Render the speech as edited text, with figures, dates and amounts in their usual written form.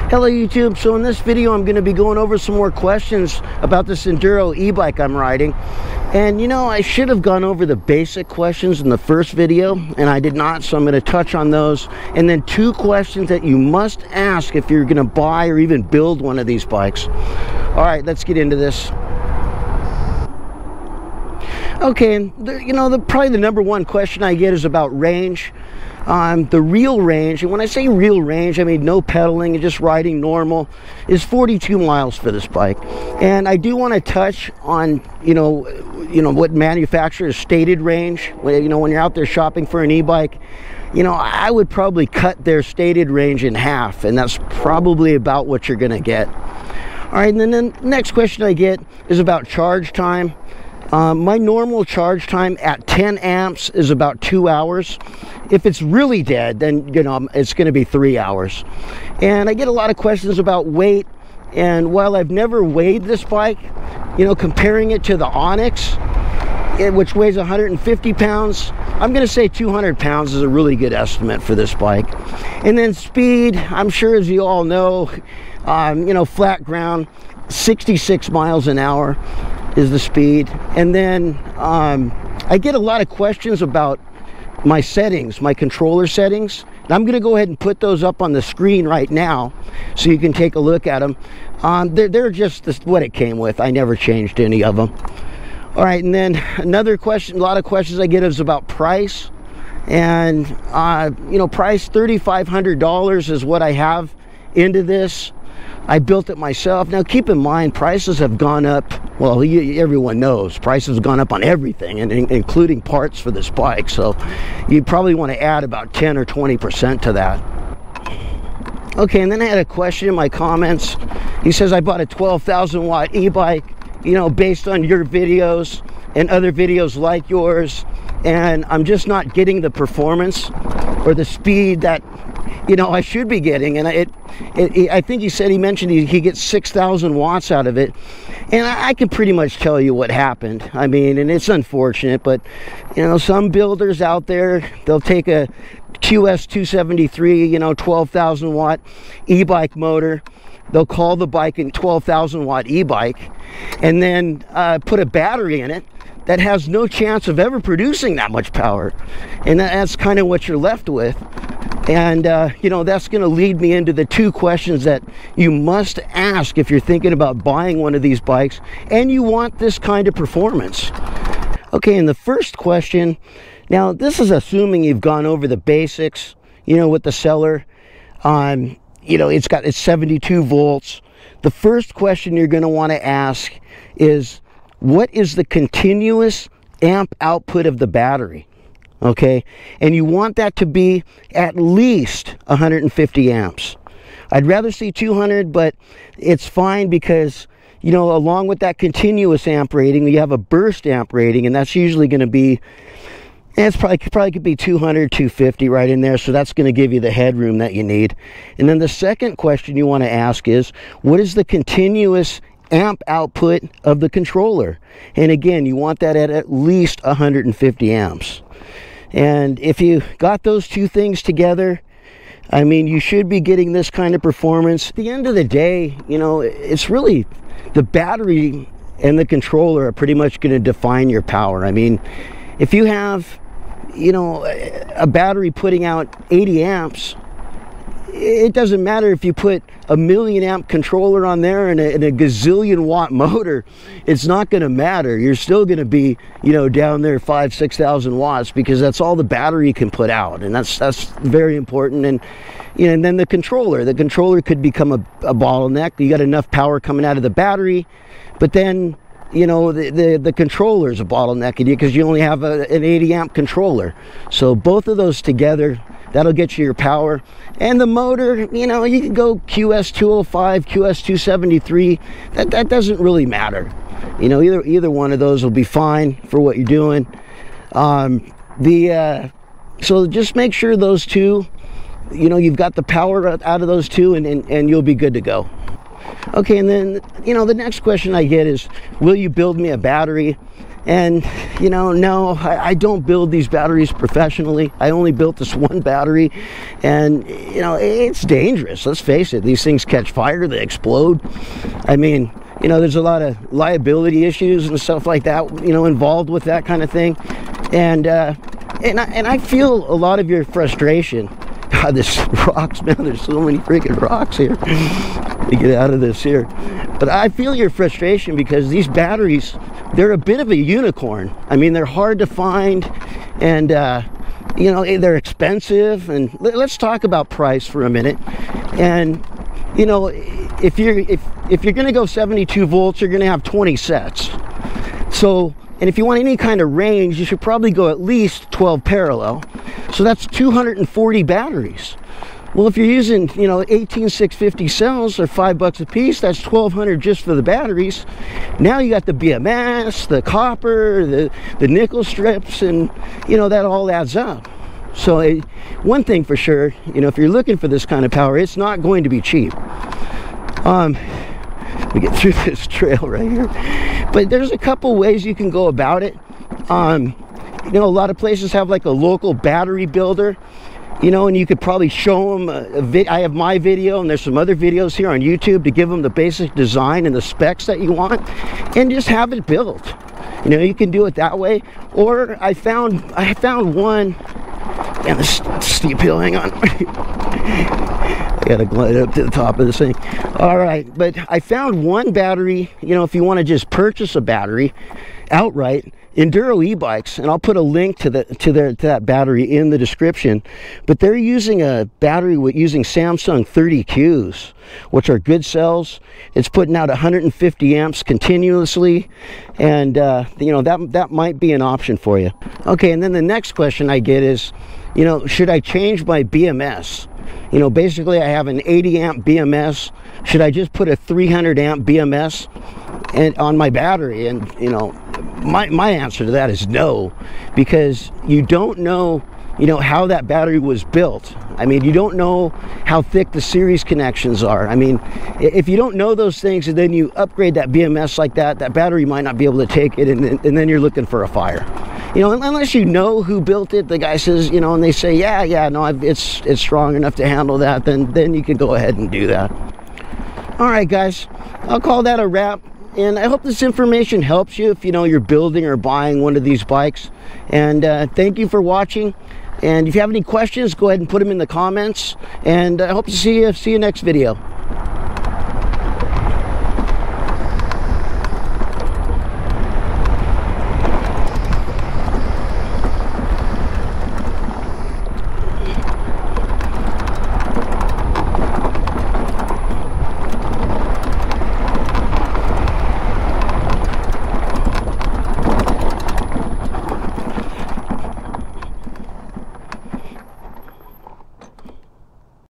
Hello YouTube. So in this video I'm going to be going over some more questions about this Enduro e-bike I'm riding. And you know, I should have gone over the basic questions in the first video and I did not, so I'm going to touch on those. And then 2 questions that you must ask if you're going to buy or even build one of these bikes. Alright, let's get into this. Okay, and probably the number 1 question I get is about range. The real range, and when I say real range, I mean no pedaling and just riding normal, is 42 miles for this bike. And I do want to touch on, what manufacturer's stated range. When you're out there shopping for an e-bike, I would probably cut their stated range in half, and that's probably about what you're going to get. All right, and then the next question I get is about charge time. My normal charge time at 10 amps is about 2 hours. If it's really dead, then it's going to be 3 hours. And I get a lot of questions about weight, and while I've never weighed this bike, comparing it to the Onyx, which weighs 150 pounds, I'm going to say 200 pounds is a really good estimate for this bike. And then speed, I'm sure as you all know, flat ground, 66 miles an hour is the speed. And then I get a lot of questions about my settings, my controller settings. And I'm going to go ahead and put those up on the screen right now so you can take a look at them. They're just what it came with. I never changed any of them. All right, and then another question, a lot of questions I get is about price. And price, $3,500 is what I have into this. I built it myself. Now keep in mind, prices have gone up. Well, everyone knows prices have gone up on everything, and including parts for this bike. So you probably want to add about 10 or 20% to that. Okay, and then I had a question in my comments. He says, I bought a 12,000 watt e-bike, based on your videos and other videos like yours, and I'm just not getting the performance or the speed that I should be getting. And I think he mentioned he gets 6,000 watts out of it, and I can pretty much tell you what happened. I mean, and it's unfortunate, but some builders out there, they'll take a QS273 12,000 watt e-bike motor, they'll call the bike a 12,000 watt e-bike, and then put a battery in it that has no chance of ever producing that much power. And that's kind of what you're left with. And that's going to lead me into the 2 questions that you must ask if you're thinking about buying one of these bikes and you want this kind of performance. Okay, and the first question, now this is assuming you've gone over the basics, with the seller. It's 72 volts. The first question you're going to want to ask is, what is the continuous amp output of the battery? Okay, and you want that to be at least 150 amps. I'd rather see 200, but it's fine because along with that continuous amp rating, you have a burst amp rating, and that's usually going to be, it's probably could be 200, 250 right in there. So that's going to give you the headroom that you need. And then the second question you want to ask is, what is the continuous amp output of the controller? And again, you want that at least 150 amps. And if you got those 2 things together, I mean, you should be getting this kind of performance. At the end of the day, it's really the battery and the controller are pretty much going to define your power. I mean, if you have, a battery putting out 80 amps, it doesn't matter if you put a 1,000,000 amp controller on there and a gazillion watt motor. It's not going to matter. You're still going to be, down there 5,000 to 6,000 watts, because that's all the battery can put out, and that's very important. And and then the controller could become a bottleneck. You got enough power coming out of the battery, but then the controller is a bottleneck because you only have an 80 amp controller. So both of those together, that'll get you your power. And the motor, you can go QS205, QS273. That doesn't really matter. Either one of those will be fine for what you're doing. So just make sure those 2, you've got the power out of those 2, and you'll be good to go. Okay, and then the next question I get is, will you build me a battery? And you know, no, I don't build these batteries professionally. I only built this one battery, and you know, it's dangerous. Let's face it, these things catch fire, they explode. I mean, you know, there's a lot of liability issues and stuff like that, you know, involved with that kind of thing. And I feel a lot of your frustration. God, this rocks, man, there's so many freaking rocks here. Let me get out of this here. But I feel your frustration because these batteries, they're a bit of a unicorn. I mean, they're hard to find, and you know, they're expensive. And let's talk about price for a minute. And you know, if you're going to go 72 volts, you're going to have 20 sets. So, and if you want any kind of range, you should probably go at least 12 parallel. So that's 240 batteries. Well, if you're using, you know, 18650 cells, or $5 a piece, that's 1200 just for the batteries. Now you got the BMS, the copper, the nickel strips, and you know, that all adds up. So one thing for sure, you know, if you're looking for this kind of power, it's not going to be cheap. Let me get through this trail right here. But there's a couple ways you can go about it. You know, a lot of places have like a local battery builder, you know, and you could probably show them I have my video, and there's some other videos here on YouTube to give them the basic design and the specs that you want, and just have it built. You know, you can do it that way. Or I found one, and this steep hill, hang on. I gotta glide up to the top of this thing. All right, but I found one battery, you know, if you want to just purchase a battery outright, Enduro e-bikes, and I'll put a link to that battery in the description. But they're using a battery using Samsung 30Qs, which are good cells. It's putting out 150 amps continuously, and you know, that might be an option for you. Okay, and then the next question I get is, you know, should I change my BMS? You know, basically I have an 80 amp BMS. Should I just put a 300 amp BMS on my battery? And you know, my answer to that is no, because you don't know, you know, how that battery was built. I mean, you don't know how thick the series connections are. I mean, if you don't know those things and then you upgrade that BMS like that, that battery might not be able to take it, and then you're looking for a fire. You know, unless you know who built it, the guy says, you know, and they say, yeah, no, it's strong enough to handle that, then you can go ahead and do that. All right, guys, I'll call that a wrap. And I hope this information helps you if, you know, you're building or buying one of these bikes. And thank you for watching. And if you have any questions, go ahead and put them in the comments. And I hope to see you next video.